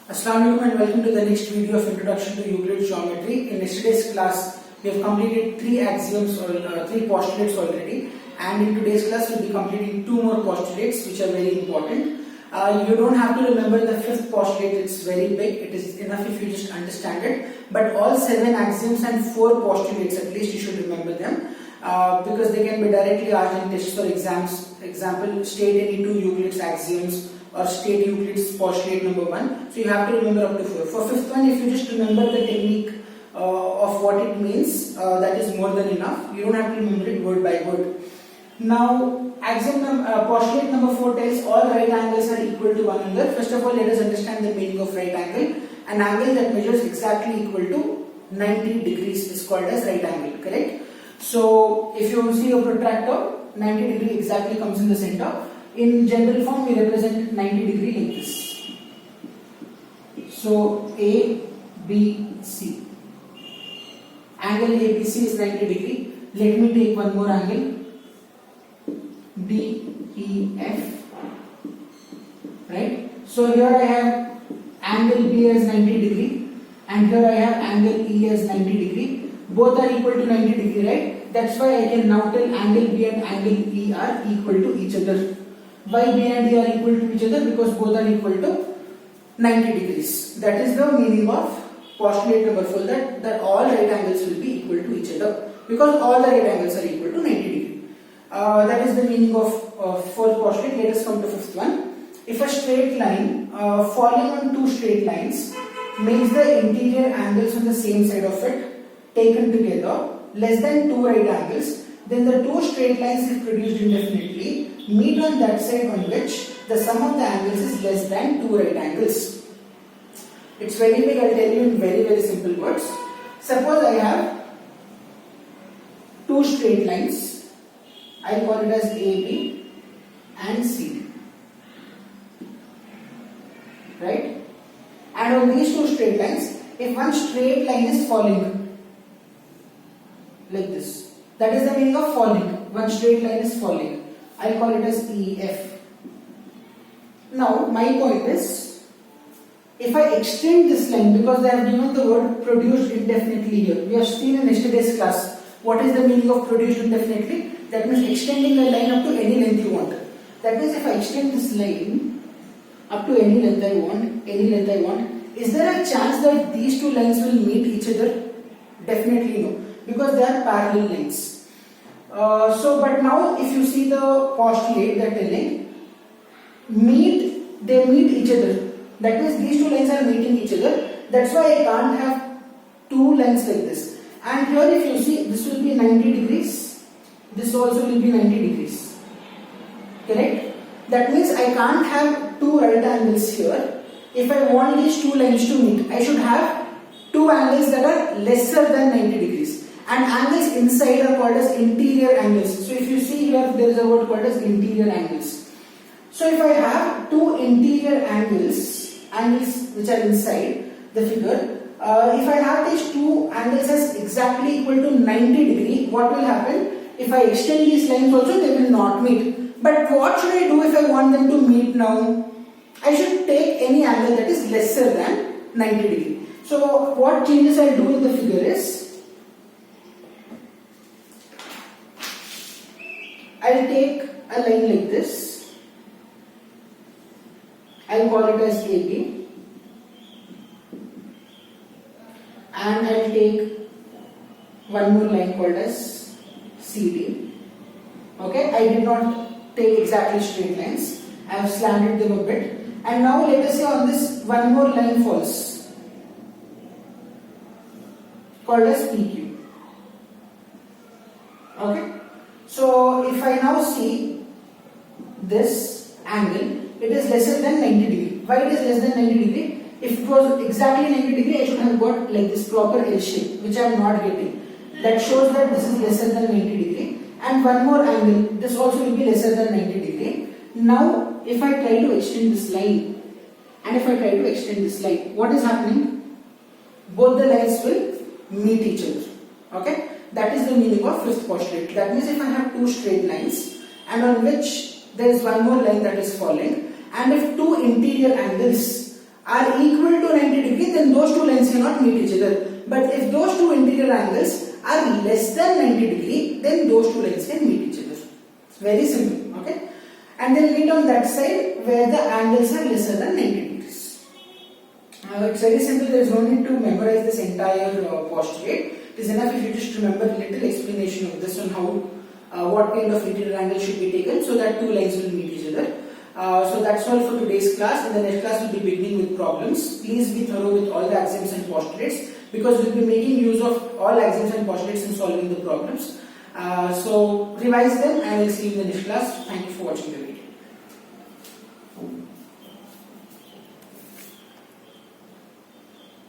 Assalamualaikum and welcome to the next video of Introduction to Euclids Geometry. In yesterday's class, we have completed 3 axioms or 3 postulates already, and in today's class, we'll be completing 2 more postulates which are very important. You don't have to remember the 5th postulate, it's very big, it is enough if you just understand it, but all 7 axioms and 4 postulates at least you should remember them because they can be directly asked in tests or exams. Example, state any 2 Euclids axioms or state Euclids postulate number 1. So you have to remember up to 4. For 5th one, if you just remember the technique of what it means, that is more than enough. You don't have to remember it word by word. Now, postulate number 4 tells all right angles are equal to one another. First of all, let us understand the meaning of right angle. An angle that measures exactly equal to 90 degrees is called as right angle, correct? So, if you see a protractor, 90 degree exactly comes in the center. In general form, we represent 90 degree like this. So, A, B, C. Angle ABC is 90 degree. Let me take one more angle. D, E, F. Right? So, here I have angle B as 90 degree and here I have angle E as 90 degree. Both are equal to 90 degree, right? That's why I can now tell angle B and angle E are equal to each other. Why B and E are equal to each other? Because both are equal to 90 degrees. That is the meaning of postulate number 4, that all right angles will be equal to each other because all the right angles are equal to 90 degree. That is the meaning of 4th postulate. Let us come to 5th one. If a straight line falling on 2 straight lines makes the interior angles on the same side of it taken together less than 2 right angles, then the 2 straight lines, if produced indefinitely, meet on that side on which the sum of the angles is less than 2 right angles. It's very big, I'll tell you in very simple words. Suppose I have 2 straight lines, I'll call it as AB and CD. Right? And on these 2 straight lines, if one straight line is falling like this, that is the meaning of falling. One straight line is falling. I'll call it as EF. Now, my point is, if I extend this line, because they have given the word produced indefinitely here. We have seen in yesterday's class, what is the meaning of produced indefinitely? That means extending the line up to any length you want. That means if I extend this line up to any length I want, is there a chance that these 2 lines will meet each other? Definitely no, because they are parallel lines. But now if you see the postulate, they are telling they meet each other. That means these 2 lines are meeting each other. That's why I can't have 2 lines like this. And here if you see, this will be 90 degrees. This also will be 90 degrees. Correct? That means I can't have 2 right angles here. If I want these 2 lines to meet, I should have 2 angles that are lesser than 90 degrees. And angles inside are called as interior angles. So if you see here, there is a word called as interior angles. So if I have 2 interior angles which are inside the figure, if I have these 2 angles as exactly equal to 90 degree, what will happen? If I extend these lines also, they will not meet. But what should I do if I want them to meet now? I should take any angle that is lesser than 90 degree. So what changes I do in the figure is, I'll take a line like this. I'll call it as AB. And I'll take one more line called as CD. Okay, I did not take exactly straight lines. I have slanted them a bit. And now let us say on this one more line falls, called as PQ. Okay. So if I now see this angle, it is lesser than 90 degree. Why it is less than 90 degree? If it was exactly 90 degree, I should have got like this proper L shape, which I am not getting. That shows that this is lesser than 90 degree. And one more angle, this also will be lesser than 90 degree. Now, if I try to extend this line, and if I try to extend this line, what is happening? Both the lines will meet each other. Okay? That is the meaning of 5th postulate. That means if I have 2 straight lines and on which there is one more line that is falling, and if 2 interior angles are equal to 90 degree, then those two lines cannot meet each other. But if those two interior angles are less than 90 degree, then those two lines can meet each other. It's very simple, okay? And then meet on that side where the angles are lesser than 90 degrees. It's very simple, there is no need to memorize this entire postulate. It is enough if you just remember a little explanation of this on how, what kind of interior angle should be taken so that two lines will meet each other. So that's all for today's class. In the next class, we'll be beginning with problems. Please be thorough with all the axioms and postulates because we'll be making use of all axioms and postulates in solving the problems. So revise them and we'll see you in the next class. Thank you for watching the video.